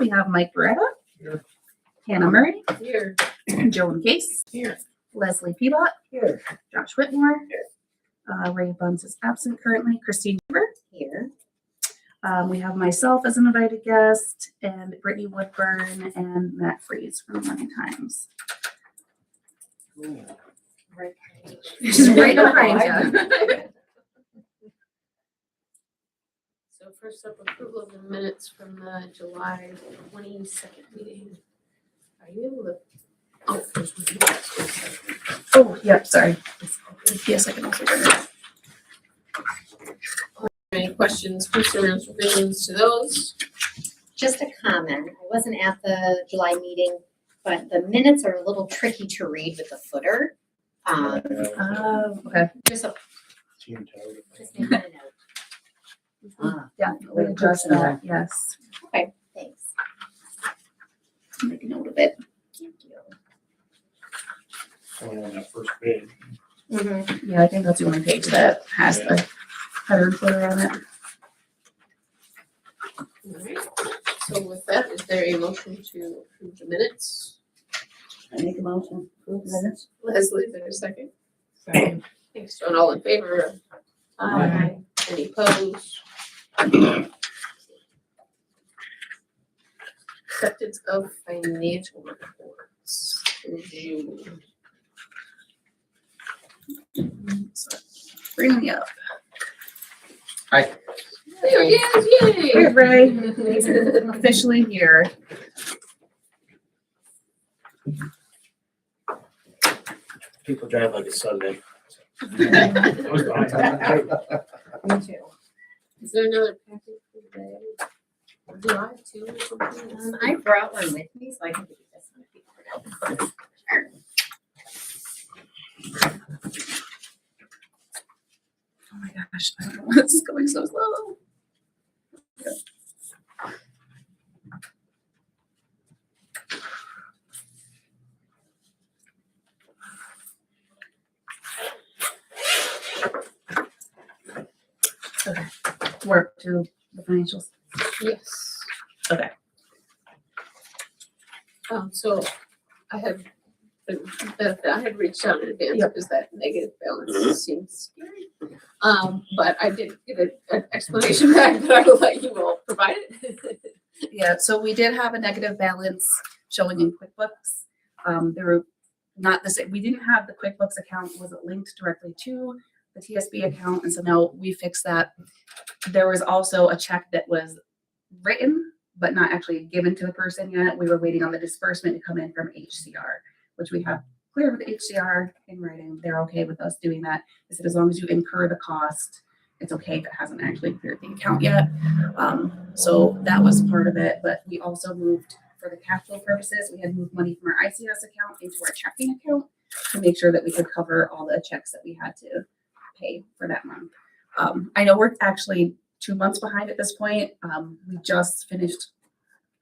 we have Mike Beretta. Here. Hannah Murray. Here. Joan Case. Here. Leslie Peabot. Here. Josh Whitmore. Ray Buns is absent currently. Christine Huber. Here. We have myself as an invited guest, and Brittany Woodburn and Matt Freeze from the Morning Times. Right. Just right behind you. So first up, approval of the minutes from the July 22nd meeting. Are you able to? Oh, there's one. Oh, yep, sorry. Yes, I can also do it. Any questions, concerns, revisions to those? Just a comment. I wasn't at the July meeting, but the minutes are a little tricky to read with the footer. Okay. Just a, Team Toad. just making a note. Definitely adjust that, yes. Okay, thanks. Make a note of it. Thank you. Only on that first page. Yeah, I think that's the only page that has the header and footer on it. All right. So with that, is there a motion to approve the minutes? I make a motion. Approve minutes. Leslie, is there a second? Thanks, Joan. All in favor? Aye. Any opposed? Acceptance of financial reports for June. So, bring me up. There he is, yay! Here, Ray. He's officially here. People drive like a Sunday. Me too. Is there another packet for today? Or do I have two or something? I brought one with me, so I can give you this one if you want it. Sure. Oh my gosh, I don't know why this is going so slow. Okay, work to the financials. Yes. Okay. So I had, I had reached out in advance Yep. because that negative balance seems scary. But I did get an explanation back, but I will let you all provide it. Yeah, so we did have a negative balance showing in QuickBooks. They were not the same. We didn't have the QuickBooks account wasn't linked directly to the TSB account, and so now we fixed that. There was also a check that was written but not actually given to the person yet. We were waiting on the disbursement to come in from HCR, which we have cleared with HCR in writing. They're okay with us doing that. They said as long as you incur the cost, it's okay if it hasn't actually cleared the account yet. So that was part of it, but we also moved for the cash flow purposes. We had moved money from our ICS account into our checking account to make sure that we could cover all the checks that we had to pay for that month. I know we're actually 2 months behind at this point. We just finished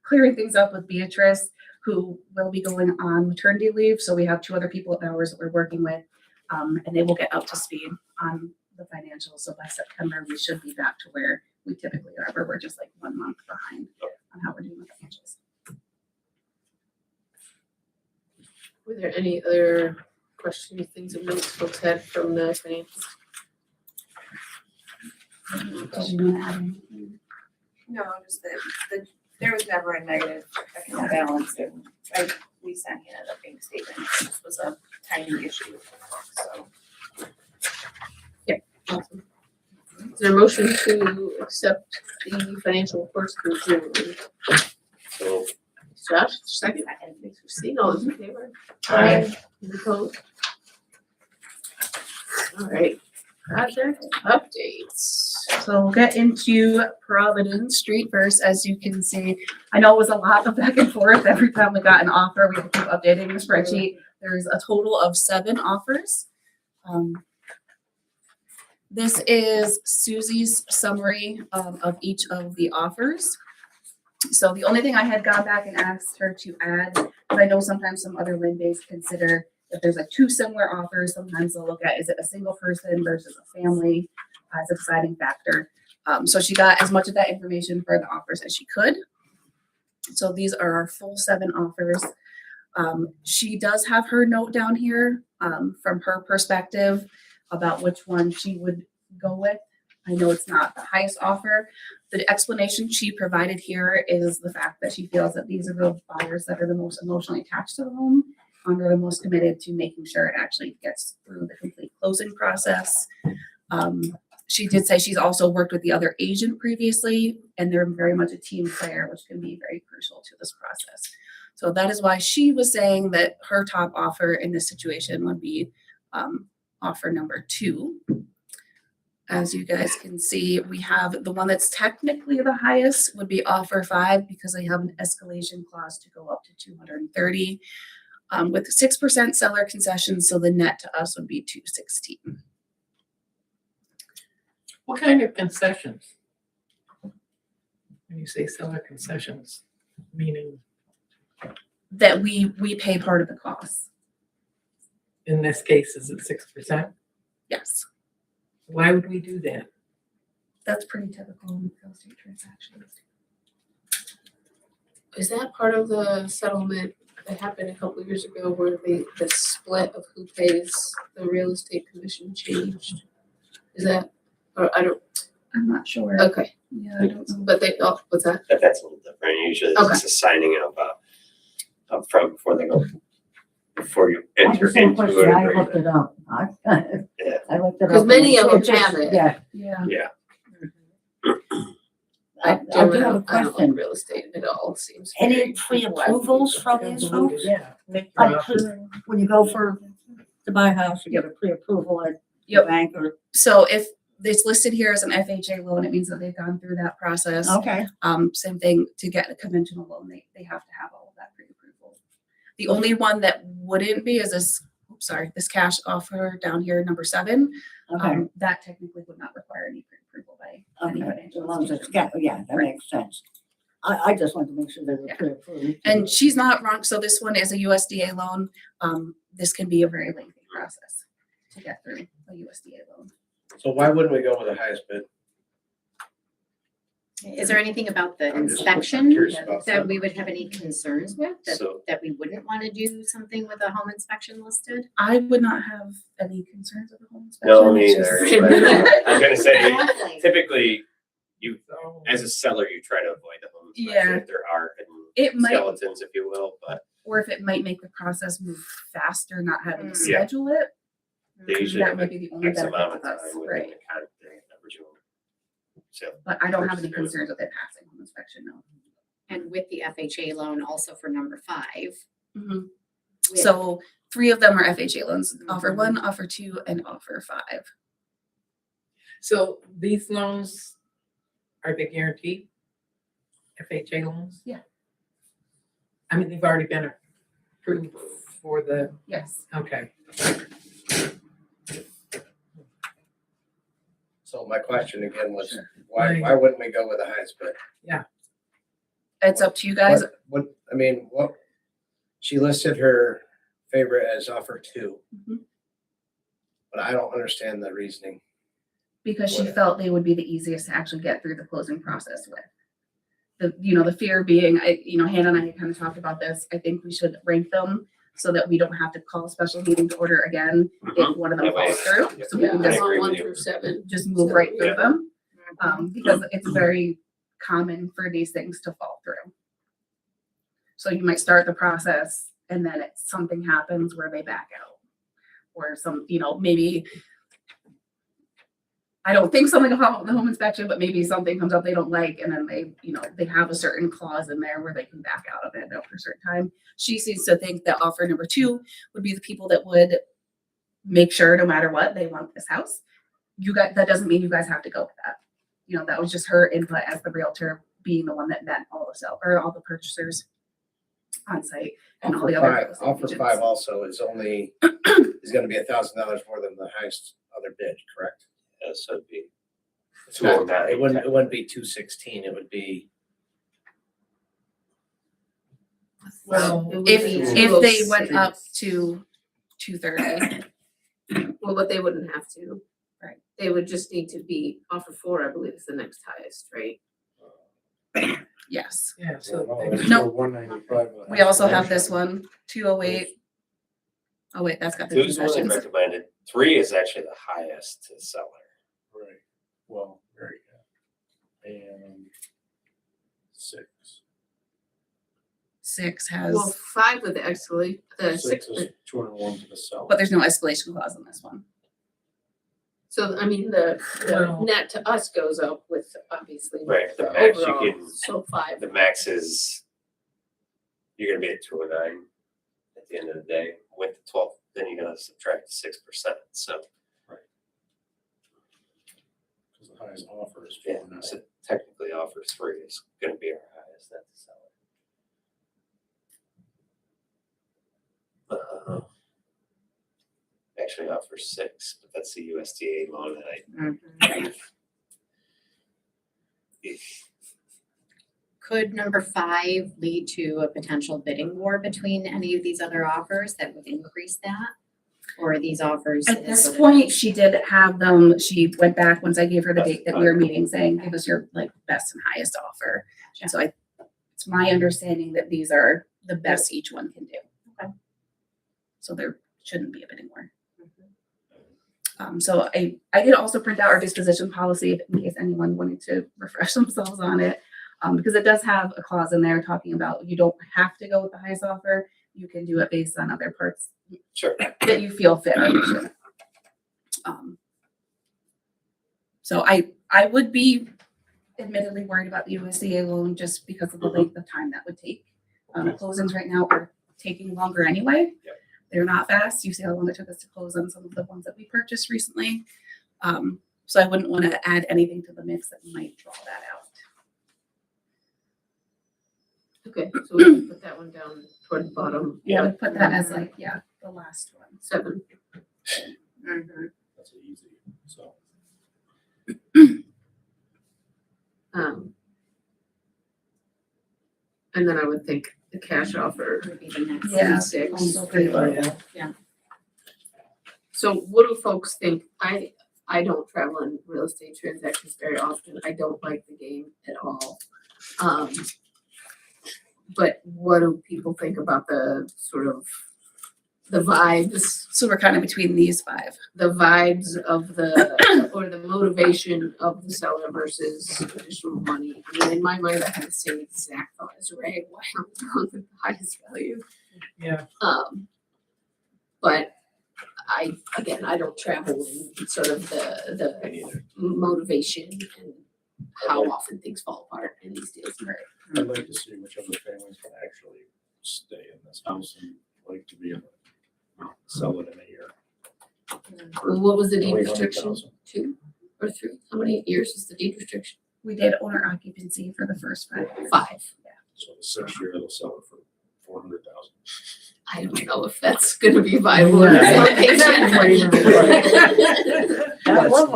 clearing things up with Beatrice, who will be going on maternity leave. So we have 2 other people at ours that we're working with, and they will get up to speed on the financials. So by September, we should be back to where we typically are, where we're just like 1 month behind on how we're doing with financials. Were there any other questions, things that most folks had from the financials? Did you want to add anything? No, just that there was never a negative account balance, and we sent in a bank statement. This was a tiny issue, so. Awesome. Is there a motion to accept the financial reports for June? So, Josh, second. Thanks for seeing all those in favor. Aye. Any opposed? All right, project updates. So we'll get into Providence Street first. As you can see, I know it was a lot of back and forth. Every time we got an offer, we had to keep updating the spreadsheet. There's a total of 7 offers. This is Susie's summary of each of the offers. So the only thing I had gone back and asked her to add, because I know sometimes some other land-based consider if there's like 2 similar offers, sometimes they'll look at, is it a single person versus a family as a deciding factor. So she got as much of that information for the offers as she could. So these are our full 7 offers. She does have her note down here from her perspective about which one she would go with. I know it's not the highest offer. The explanation she provided here is the fact that she feels that these are the buyers that are the most emotionally attached to the home and are the most committed to making sure it actually gets through the complete closing process. She did say she's also worked with the other agent previously, and they're very much a team player, which can be very crucial to this process. So that is why she was saying that her top offer in this situation would be offer number 2. As you guys can see, we have the one that's technically the highest would be offer 5 because they have an escalation clause to go up to 230 with 6% seller concessions. So the net to us would be 216. What kind of concessions? When you say seller concessions, meaning That we pay part of the cost. in this case, is it 6%? Yes, Why would we do that? that's pretty typical in real estate transactions. Is that part of the settlement that happened a couple of years ago where the split of who pays the real estate commission changed? Is that, or I don't, I'm not sure. okay, Yeah, I don't know. but what's that? But that's a little different. Usually Okay. it's a signing of upfront before they go, before you I enter understand into question, an I looked agreement. it up. Yeah. I looked it up. Because many of them It's just- have it. Yeah. Yeah. Yeah. I do have a I don't question. like real estate at all, it seems. Any very- pre-approvals from these folks? Yeah. make your Like, offer. when you go to buy a house, you get a pre-approval at the Yep. bank or, So if it's listed here as an FHA loan, it means that they've gone through that process. okay, Same thing to get a conventional loan, they have to have all of that pre-approval. The only one that wouldn't be is this cash offer down here, number 7. okay, That technically would not require any pre-approval by any okay. financial As long as it's, institution. yeah, that makes sense. I just wanted to make sure they were Yeah. pre-approved. And she's not wrong, so this one is a USDA loan. This can be a very lengthy process to get through a USDA loan. So why wouldn't we go with the highest bid? Is there anything about the I'm just inspection curious about that we would have any concerns with? So- That we wouldn't want to do something with a home inspection listed? I would not have any concerns with the home inspection. No, It's neither. just- But I was gonna say, Exactly. typically, So, as a seller, you try to avoid the home inspection Yeah. if there are It hidden might, skeletons, if you will, but or if it might make the process move faster, not having to Mm. Yeah. schedule it. they usually That have might be the only X benefit amount of to us, time within right? the contract original. So, But I don't have any Versus- concerns with it passing home inspection, no. And with the FHA loan also for number 5. with- So 3 of them are FHA loans, offer Mhm. 1, offer 2, and offer 5. so these loans, are they guaranteed? FHA loans? Yeah. I mean, they've already been approved for the, Yes. okay. So my question again was, Sure. why wouldn't we go with the highest bid? It's up to you guys. What, she listed her favorite as offer 2. Mhm. But I don't understand the reasoning. Because she What- felt they would be the easiest to actually get through the closing process with. The fear being, Hannah and I had kind of talked about this. I think we should rank them so that we don't have to call a special meeting to order again if one of them That way- falls through. yeah. So we Yeah, can I just, agree want with 1 you. through 7. just move right through Yeah. them. Because it's very common for these things to fall through. So you might start the process and then something happens where they back out. Or maybe, I don't think something about the home inspection, but maybe something comes up they don't like and then they have a certain clause in there where they can back out of it after a certain time. She seems to think that offer number 2 would be the people that would make sure no matter what, they want this house. That doesn't mean you guys have to go with that. That was just her input as the realtor being the one that met all the purchasers on site and all the other. real estate Offer agents. 5 also is only, is gonna be $1,000 more than the highest other bid, correct? so it'd be. It's not- 209. It wouldn't be 216, it would be, Well, It would If be they 206. went up to 230, Well, but they wouldn't have to. Right. They would just need to be offer 4, I believe is the next highest, right? Yes. Yeah, so. No. 195. We also have this one, 208. Oh wait, that's got the Two is the one they concessions. recommended. 3 is actually the highest to seller. Right, well, very good. And 6. 6 Well, has, 5 with the escalate, the 6 6, is 201 to the seller. but there's no escalation clause in this one. so I mean, the Well- net to us goes up with obviously. Right, the max you overall, can, So 5. the max is, you're gonna be at 209 at the end of the day. With the 12, then you're gonna subtract 6%, so, Because the highest offer is yeah, 409. so technically offer 3 is gonna be our highest, that's the seller. Actually offer 6, but that's the USDA loan that I. Could number 5 lead to a potential bidding war between any of these other offers that would increase that? Or are these offers? At this point, she did have them, she went back once I gave her the date that we were meeting, saying, give us your like best and highest offer. And so it's my understanding that these are the best each one can do. Okay. So there shouldn't be a bidding war. So I did also print out our disposition policy in case anyone wanted to refresh themselves on it. Because it does have a clause in there talking about you don't have to go with the highest offer. You can do it based on other parts Sure. that you feel fit. So I would be admittedly worried about the USDA loan just because of the length of time that would take. Closings right now are taking longer anyway. Yep. They're not fast. You see how long it took us to close on some of the ones that we purchased recently. So I wouldn't want to add anything to the mix that might draw that out. Okay, so we can put that one down toward the bottom. Yeah, we put that as like, the last one. 7. That's easy, so. And then I would think the cash offer Would be the next. Yeah. 6. Also pretty low. So what do folks think? I don't travel in real estate transactions very often. I don't like the game at all. But what do people think about the sort of the vibes, So we're kind of between these 5. the vibes of the, or the motivation of the seller versus additional money? I mean, in my mind, I had the same exact thought as Ray. Why am I going with the highest value? Yeah, But I don't travel in sort of the Me neither. motivation and how often things fall apart in these deals. I'd like to see which other families can actually stay in this house and like to be able to sell it in a year. Well, what was the deed Only restriction? 100,000. 2 or 3? How many years is the deed restriction? We did owner occupancy for the first 5 years. 5. So the 6th year, they'll sell it for 400,000. I don't know if that's gonna be viable.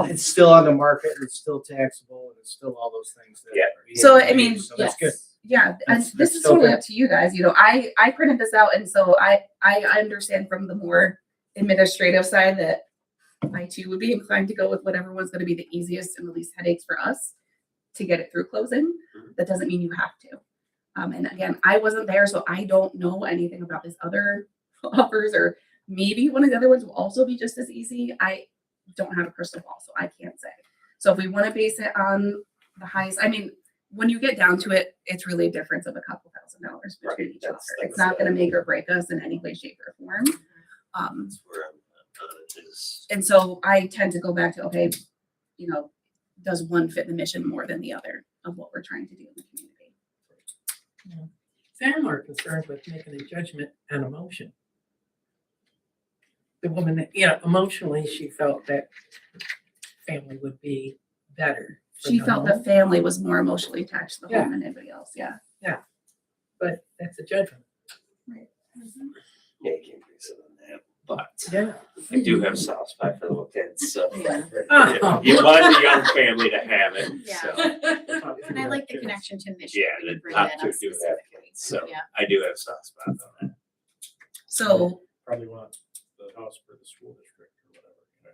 It's still on the market, and it's still taxable, and it's still all those things. that- Yeah. So, I mean, So that's good. Yeah, and That's this is still totally good. up to you guys. You know, I printed this out, and so I understand from the more administrative side that I too would be inclined to go with whatever one's going to be the easiest and the least headaches for us to get it through closing. That doesn't mean you have to. And again, I wasn't there, so I don't know anything about these other offers, or maybe one of the other ones will also be just as easy. I don't have a crystal ball, so I can't say. So if we want to base it on the highest, I mean, when you get down to it, it's really a difference of a couple $1,000s between each offer. It's not going to make or break us in any way, shape, or form. That's where I'm at, is And so I tend to go back to, okay, you know, does one fit the mission more than the other of what we're trying to do in the community? Sam are concerned with making a judgment and emotion. The woman that, emotionally, she felt that family would be better. for She the felt home, the family was more emotionally attached to the Yeah. home than anybody else. Yeah. But that's a judgment. yeah, you can't base it on that, but Yeah. I do have a soft spot for little kids, so. Oh. You want the young family to have it, Yeah. so, And I like the connection to mission. yeah, when you the bring top that two up do have specifically. kids, so Yeah. I do have a soft spot on that. So Probably want the house for the school district or whatever. You know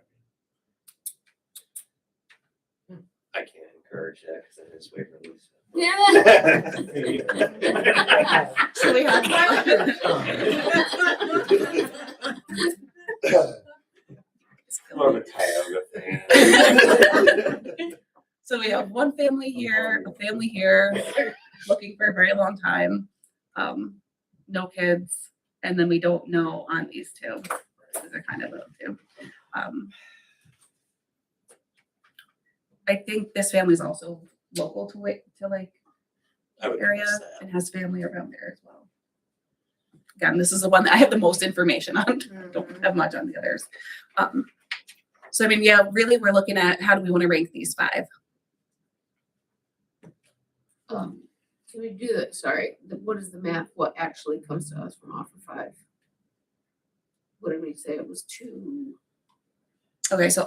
what I mean? I can't encourage that because it is Waverly. So. So we have. More of a Tioga thing. So we have one family here, a family here, looking for a very long time. No kids, and then we don't know on these two. These are kind of those two. I think this family is also local to like I would area guess that. and has family around there as well. Again, this is the one that I have the most information on. Don't have much on the others. So I mean, yeah, really, we're looking at how do we want to rank these 5? Can we do that? Sorry, what is the math? What actually comes to us from offer 5? What did we say? It was 2. Okay, so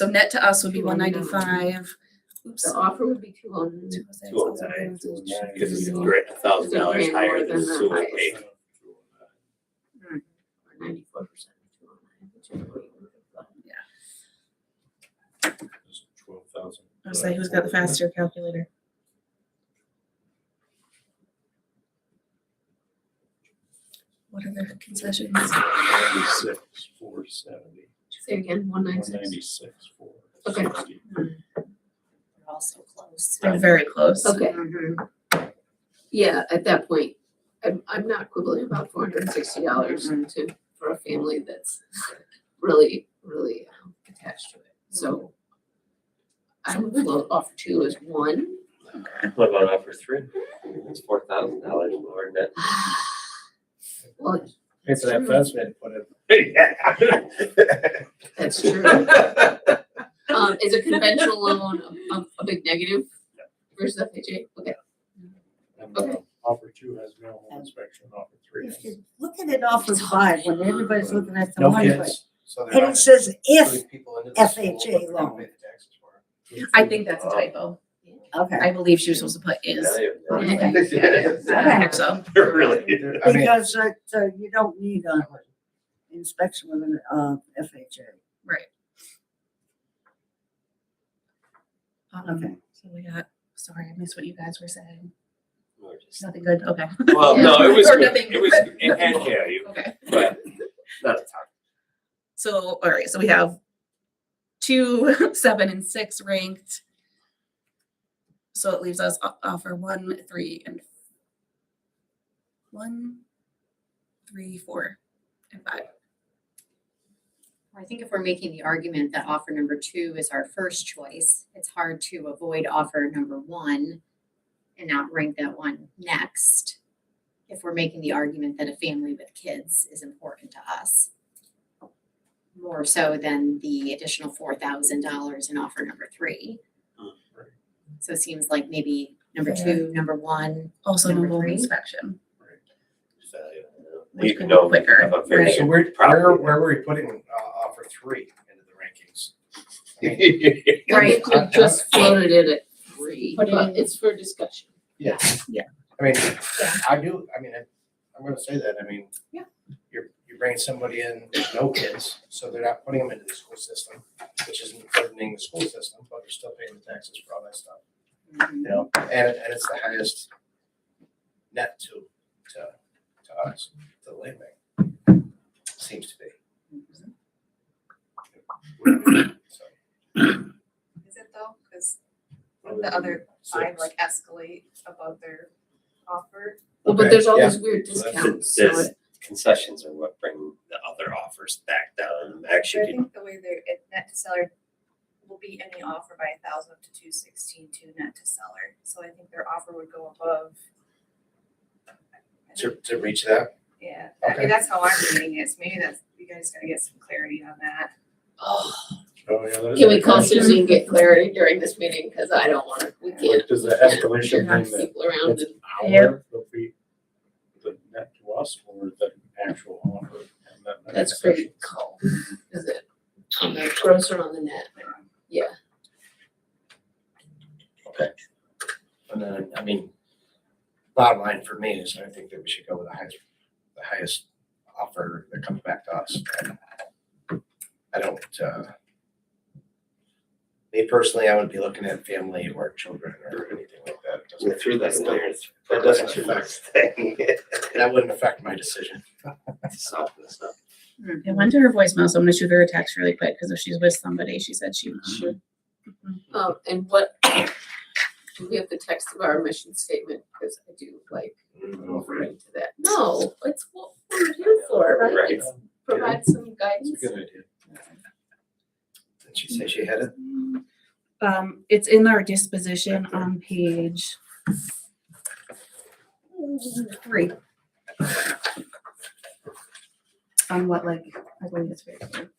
net to us would be 195. Oops. The offer would be 209. 209. 209. Because it's $1,000 higher than More sewer than pay. Or 94%. 209, whichever way you look at that. 12,000. I was like, who's got the faster calculator? What are the concessions? 196, 470. Say again, 196. 196, Okay. 460. We're all so close. They're very close. Okay, Mhm. yeah, at that point, I'm not quibbling about $460 for a family that's really, really attached to it. So I would float offer 2 as 1. What about offer 3? It's $4,000 more than Well, Pay for that fence, man, put it. that. that's true. Is a conventional loan a big negative versus FHA? Okay. And, Okay. Offer 2 has no home inspection, offer 3 If has. you look at it off of 5, when everybody's looking at the No one, kids. So they're and not it says if, putting people into the school, FHA but they're gonna loan. pay the taxes for it. I think that's a typo. okay, I believe she was supposed to put is. Yeah. I think so. Really? I mean, because you don't need an inspection with an FHA. Right. Okay. So we got, sorry, I missed what you guys were saying. We're just- Nothing good, okay. Well, no, it was Or good. nothing. It had value, Okay. but not a ton. So, all right, so we have 2, 7, and 6 ranked. So it leaves us offer 1, 3, and 1, 3, 4, and 5. I think if we're making the argument that offer number 2 is our first choice, it's hard to avoid offer number 1 and not rank that one next. If we're making the argument that a family with kids is important to us. More so than the additional $4,000 in offer number 3. So it seems like maybe number 2, number 1. Also, no Number home 3. inspection. Which You could know, be quicker, have a very right. So good where property. were we putting offer 3 into the rankings? Right, we just floated it at 3, Put it but in. it's for discussion. Yeah. Yeah. I mean, I mean, I'm gonna say that, I mean. Yeah. You bring somebody in with no kids, so they're not putting them into the school system, which isn't burdening the school system, but they're still paying the taxes for all that stuff. You know, and it's the highest net to us, to the land bank. Seems to be. So, Is it though? Because the other 5 like escalate above their offer. Well, but Okay, there's all yeah. these weird So that's- discounts, so This concessions are what bring the other offers back down. And So I actually, think the way they're, net to seller will be any offer by 1,000 up to 216 to net to seller. So I think their offer would go above. to reach that, Yeah, I Okay. mean, that's how I'm reading it. So maybe that's, you guys gotta get some clarity on that. Oh, Oh, yeah, there's can we that call question. Suzie and get clarity during this meeting? Cause I don't wanna, we can't. Like, does the escalation Sure have mean that people around it's and, our, will be the net to us, or the actual offer? And that that's pretty cool. Is it on the gross or on the net? Yeah. and then, I mean, bottom line for me is I think that we should go with the highest offer that comes back to us. I don't, me personally, I would be looking at family or children or anything like that. that doesn't. We threw that in there. That doesn't That's your affect- next thing. That wouldn't affect my decision. Soften this up. I went to her voicemail, so I'm gonna shoot her a text really quick, because if she's with somebody, she said she should. And what, do we have the text of our mission statement? Because I do like referring to that. No, it's what we're here for, right? Right. It's provide some It's guidance. a good idea. Did she say she had it? It's in our disposition on page 3. On what, like, I believe it's very clear.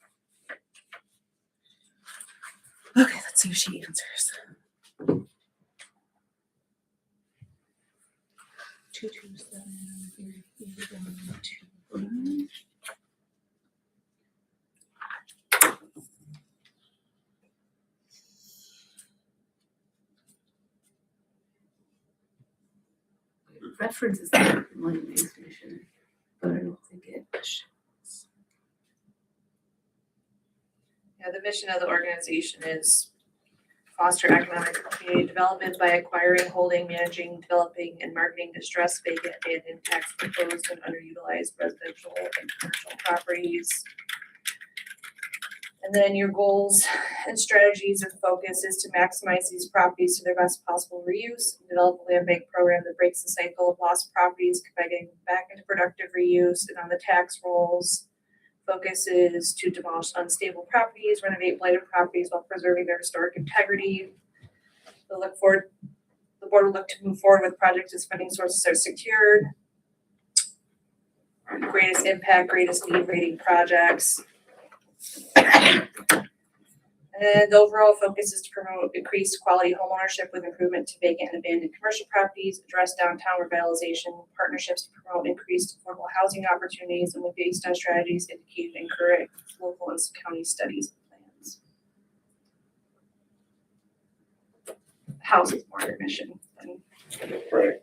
Okay, let's see if she answers. 227. References the land-based mission, but I don't think it. Yeah, the mission of the organization is foster economic and community development by acquiring, holding, managing, developing, and marketing distressed, vacant, abandoned, tax proposed, and underutilized residential and commercial properties. And then your goals and strategies and focus is to maximize these properties to their best possible reuse, develop a land bank program that breaks the cycle of lost properties by getting back into productive reuse. And on the tax rolls, focus is to demolish unstable properties, renovate blighted properties while preserving their historic integrity. The board will look to move forward with projects as funding sources are secured. Greatest impact, greatest need rating projects. And the overall focus is to promote increased quality homeownership with improvement to vacant and abandoned commercial properties, address downtown revitalization, partnerships to promote increased affordable housing opportunities, and with based on strategies indicated in current local and county studies and plans. House is more their mission than Right.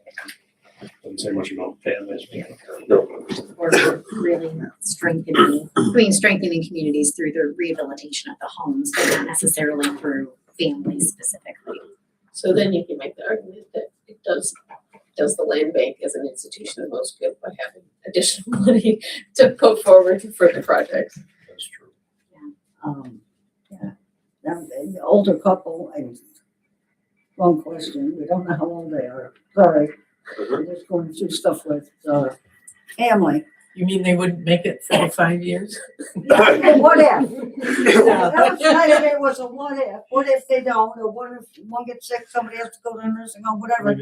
Doesn't say much about families. Or really strengthening communities through the rehabilitation of the homes, but not necessarily through families specifically. So then you can make the argument that it does the land bank as an institution the most good by having additional money to put forward to further projects. That's true. Yeah. Now, the older couple, and wrong question, we don't know how old they are, sorry. We're just going through stuff with, family. You mean they wouldn't make it 4 or 5 years? What if? That was kind of, it was a what if they don't, or what if one gets sick, somebody has to go to a nursing home, whatever.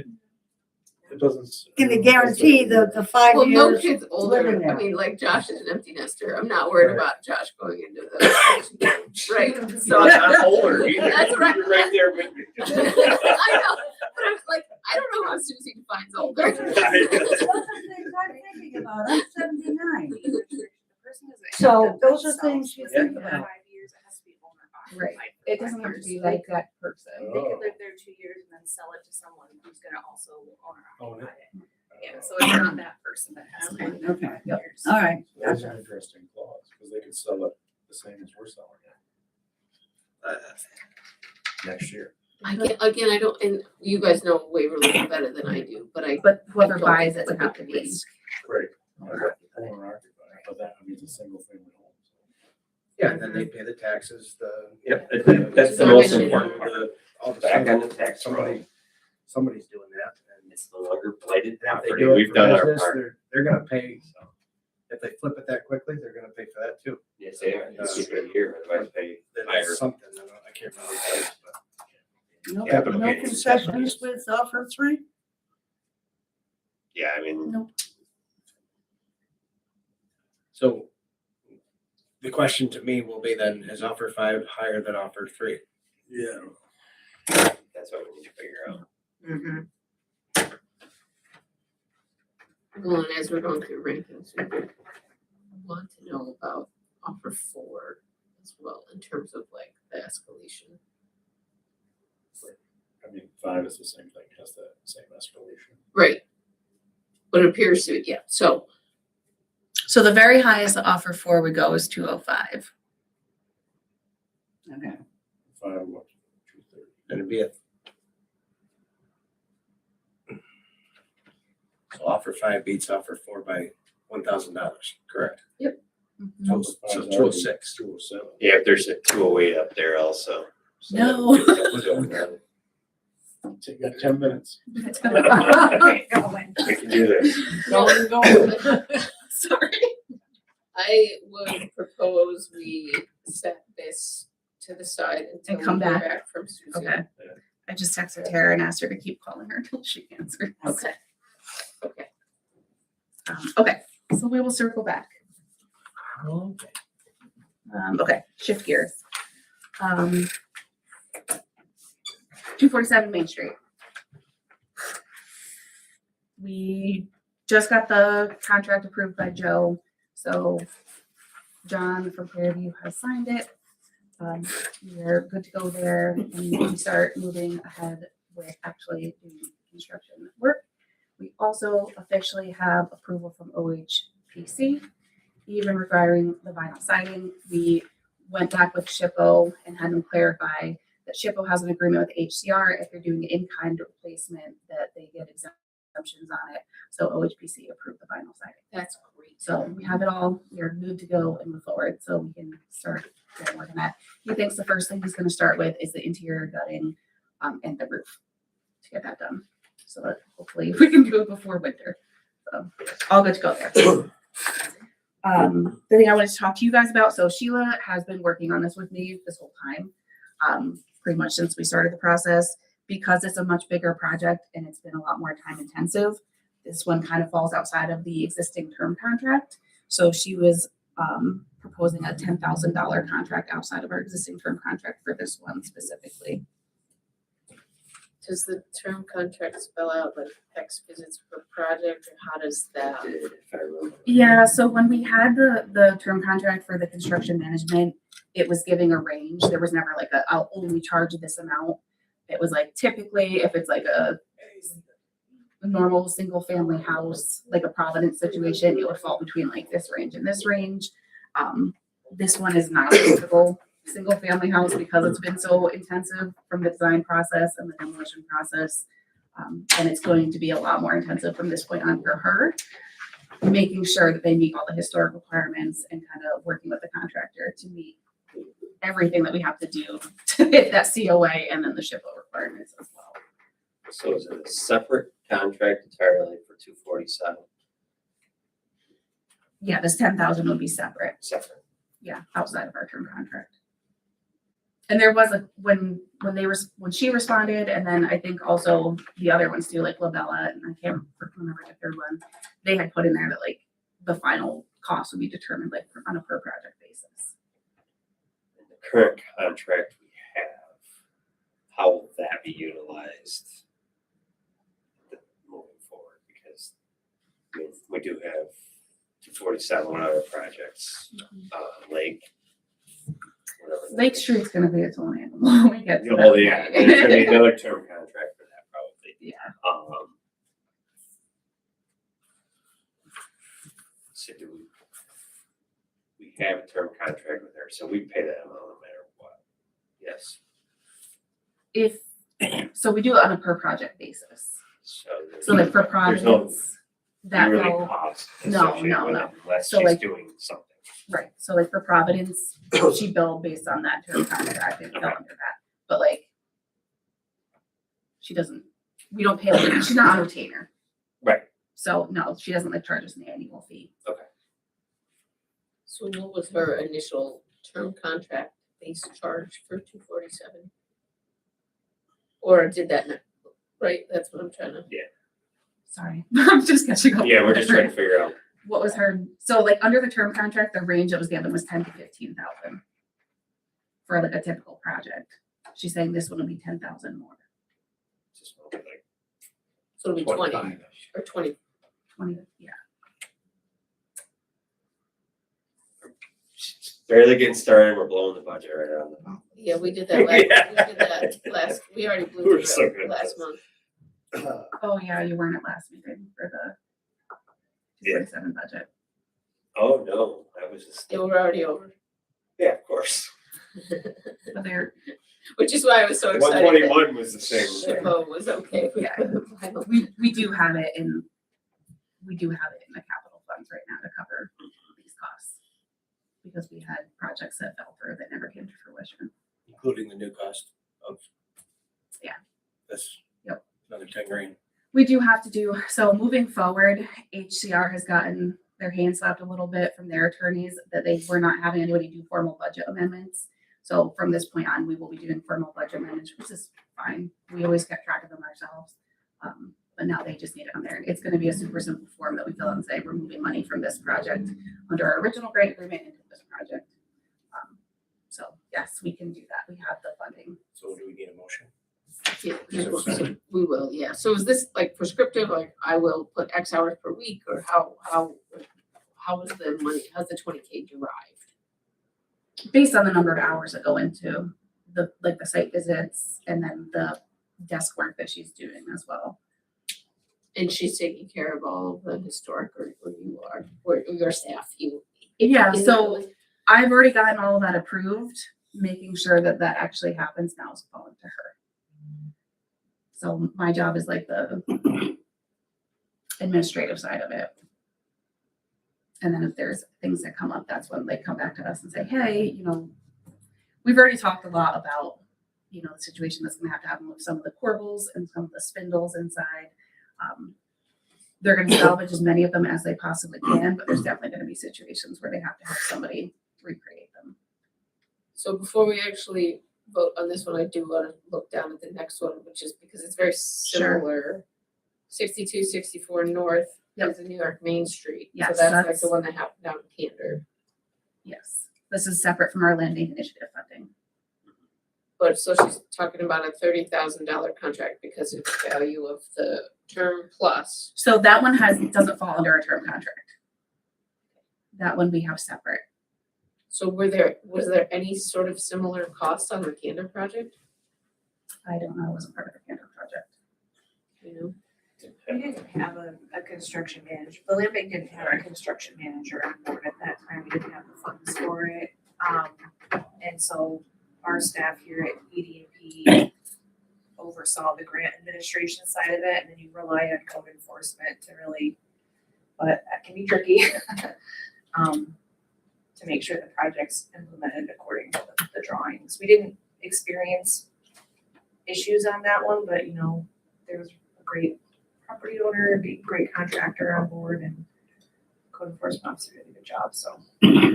It doesn't. Can they guarantee the 5 Well, no years? kid's living older. there. I mean, like Josh is an empty nester. I'm not worried Right. about Josh going into the right. So Not older either. That's right. You're right there with me. I know, but I'm like, I don't know how Susie defines older. Those are things I'm thinking about, I'm 79. the person is a- So those are themselves things you within think the about. 5 years, it has to be owner Right. occupied for It 5 doesn't have to years. be like that person. They could live there 2 years and then sell it to someone who's gonna also owner Own it. occupy it. Yeah, so it's not that person that has to live there for Okay. 5 years. All right. That's an interesting clause, because they could sell it the same as we're selling it. Next year. Again, I don't, and you guys know Waverly better than I do, but I. But whoever I don't buys think it would that's a have to big be. risk. Great. Owner occupied, but that means a single family home. Yeah, and then they pay the taxes, Yep, that's the most important part. all the Back on stuff. the tax roll. Somebody's doing that, and It's no longer blighted if they property. do it We've for done our business, part. they're gonna pay, if they flip it that quickly, they're gonna pay for that too. Yes, they are. It's just a year, otherwise they hire. That's something, I can't remember what it is, but. No, Capital no gains. concessions with offer 3? Yeah, I mean, So the question to me will be then, is offer 5 higher than offer 3? Yeah. that's what we need to figure out. Well, and as we're going through rankings, we want to know about offer 4 as well, in terms of like the escalation. I mean, 5 is the same thing, it has the same escalation. Right. But it appears to, yeah, so, So the very highest the offer 4 would go is 205. Okay. 5, what, 230? it'd be a offer 5 beats offer 4 by $1,000, correct? Mhm. So 206. 207. Yeah, there's a 208 up there also. So No. we're doing that. So you got 10 minutes. Okay, going. We can do this. Sorry. I would propose we set this to the side until we come hear back. back from Susie. Okay. I just texted Tara and asked her to keep calling her until she answers. Okay. Okay. Okay, so we will circle back. Okay. Okay, shift gears. 247 Main Street. We just got the contract approved by Joe, so John from Fairview has signed it. We are good to go there and we can start moving ahead with actually doing construction work. We also officially have approval from OHPC, even regarding the vinyl siding. We went back with SHPO and had them clarify that SHPO has an agreement with HCR if they're doing an in-kind replacement that they get exemptions on it. So OHPC approved the vinyl siding. That's great. So we have it all. We are good to go and move forward. So we can start getting working on that. He thinks the first thing he's going to start with is the interior gutting and the roof to get that done. So that hopefully we can do it before winter. So all good to go there. The thing I wanted to talk to you guys about. So Sheila has been working on this with me this whole time, pretty much since we started the process. Because it's a much bigger project and it's been a lot more time intensive, this one kind of falls outside of the existing term contract. So she was proposing a $10,000 contract outside of our existing term contract for this one specifically. Does the term contract spell out like X visits per project, or how does that? If I remember. Yeah, so when we had the term contract for the construction management, it was giving a range. There was never like I'll only charge this amount. It was like typically if it's like a normal single family house, like a Providence situation, it would fall between like this range and this range. This one is not a typical single family house because it's been so intensive from the design process and the demolition process. And it's going to be a lot more intensive from this point on for her, making sure that they meet all the historic requirements and kind of working with the contractor to meet everything that we have to do to hit that COA and then the SHPO requirements as well. So is it a separate contract entirely for 247? Yeah, this 10,000 will be separate. Separate. Yeah, outside of our term contract. And there was when she responded, and then I think also the other ones too, like Labella, and I can't remember the third one, they had put in there that like the final cost would be determined like on a per project basis. In the current contract we have, how will that be utilized moving forward? Because I mean, we do have 247 other projects, Lake. Whatever. Lake Street's gonna be its own animal when we get to Oh, that yeah, point. there's gonna be another term contract for that probably. Yeah. So do we have a term contract with her, so we pay that amount no matter what? Yes, So we do it on a per project basis. so. So like for There's no Providence, that yearly will, cost No, associated no, with no. it Unless So, she's like- doing something. right, so like for Providence, she billed based on that term contract and fell under that, but like we don't pay, like, she's not on retainer. Right. So no, she doesn't like charge us an annual fee. So what was her initial term contract base charge for 247? Or did that not, right? That's what I'm trying to. Sorry, I'm just catching up. Yeah, we're just trying to figure out. What was her, so like under the term contract, the range that was given was 10 to 15,000 for like a typical project. She's saying this one will be 10,000 more, Just like So it'll be 20 25-ish. or 20. 20, yeah. Barely getting started, we're blowing the budget right around the mouth. Yeah, we did that we already blew We're through so it good at last this. month. Oh yeah, you weren't at last meeting for the Yeah. 47 budget. Oh, no, that was just, Yeah, we're already over. yeah, of course. But they're, Which is why I was so excited. 121 was the same. That SHPO was okay with Yeah. the final. we do have it in we do have it in the capital funds right now to cover these costs. Because we had projects that fell through that never came to fruition. Including the new cost of. Yeah. That's. Yep. Another 10 grand. We do have to do, so moving forward, HCR has gotten their hands slapped a little bit from their attorneys that they were not having anybody do formal budget amendments. So from this point on, we will be doing formal budget amendments, which is fine. We always kept track of them ourselves. But now they just need it on there. It's going to be a super simple form that we fill out and say we're moving money from this project under our original grant agreement into this project. So yes, we can do that. We have the funding. So do we need a motion? Yeah, so we will, yeah. So is this like prescriptive, like I will put X hours per week, or how is the money, how's the 20K derived? Based on the number of hours that go into the site visits and then the desk work that she's doing as well. And she's taking care of all the historic, or you are, or your staff, you. Yeah, is it so really- I've already gotten all of that approved, making sure that that actually happens now is falling to her. So my job is like the administrative side of it. And then if there's things that come up, that's when they come back to us and say, hey, you know, we've already talked a lot about, you know, the situation that's gonna have to happen with some of the corbels and some of the spindles inside. They're gonna salvage as many of them as they possibly can, but there's definitely gonna be situations where they have to have somebody recreate them. So before we actually vote on this one, I do want to look down at the next one, which is because it's very similar. 6264 North is the New York Main Street. Yes, So that's like that's- the one that happened down in Candor. Yes, this is separate from our landing initiative funding. But so she's talking about a $30,000 contract because of the value of the term plus. So that one doesn't fall under a term contract. That one we have separate. So was there any sort of similar cost on the Candor project? I don't know, it wasn't part of the Cantor project. You know? We didn't have a construction manager, the land bank didn't have a construction manager on board at that time, we didn't have the funds for it. And so our staff here at ED&P oversaw the grant administration side of it, and then you rely on code enforcement to really, but that can be tricky. To make sure the project's implemented according to the drawings. We didn't experience issues on that one, but you know, there was a great property owner, a great contractor on board, and code enforcement officer did a good job, so.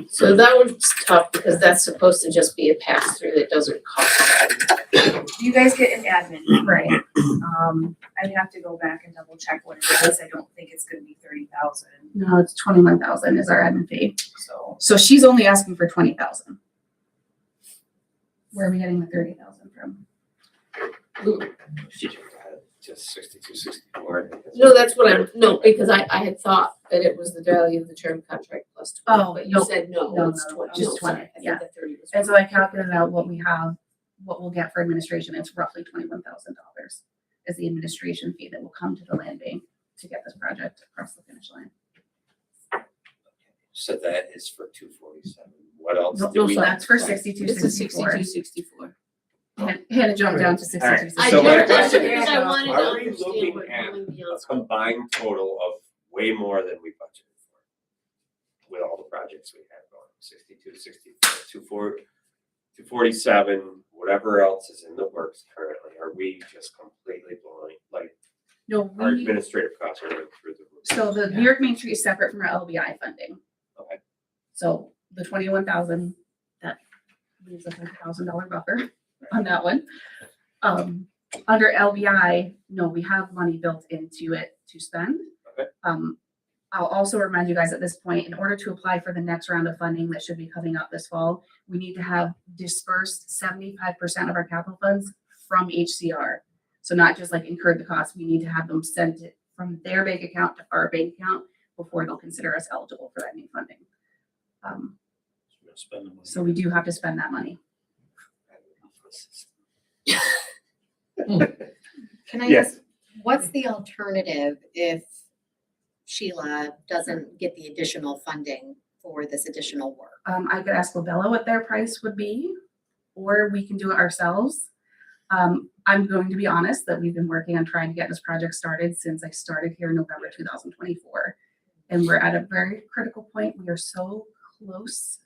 So that one's tough because that's supposed to just be a pass through that doesn't cost. You guys get an admin. Right. I'd have to go back and double check what it is. I don't think it's gonna be 30,000, No, it's 21,000 is our admin fee. so. So she's only asking for 20,000. Where are we getting the 30,000 from? She just got it, just 6264. No, that's what no, because I had thought that it was the value of the term contract plus 20, Oh, but no. you said no, No, it's no, 20. just No, 20, sorry, I yeah. thought the 30 was. And so I calculated out what we have, what we'll get for administration. It's roughly $21,000 is the administration fee that will come to the land bank to get this project across the finish line. So that is for 247. What else No, do we? so that's for This is 6264. 6264. Hannah jumped down to All right. 6264. I So my jumped question because is, I wanted to are we understand looking what at going a beyond. combined total of way more than we budgeted for with all the projects we had going? 62, 64, 247, whatever else is in the works currently. Are we just completely blowing, like, No, our we, administrative costs are going through the roof? so the New York Main Street is separate from our LBI funding. Okay. So the 21,000, that leaves a $100,000 buffer on that one. Under LBI, no, we have money built into it to spend. Okay. I'll also remind you guys at this point, in order to apply for the next round of funding that should be coming up this fall, we need to have dispersed 75% of our capital funds from HCR. So not just like incurred the cost, we need to have them sent it from their bank account to our bank account before they'll consider us eligible for that new funding. Spend the money. So we do have to spend that money. Can I Yes. ask, what's the alternative if Sheila doesn't get the additional funding for this additional work? I could ask Labella what their price would be, or we can do it ourselves. I'm going to be honest that we've been working on trying to get this project started since I started here in November 2024. And we're at a very critical point. We are so close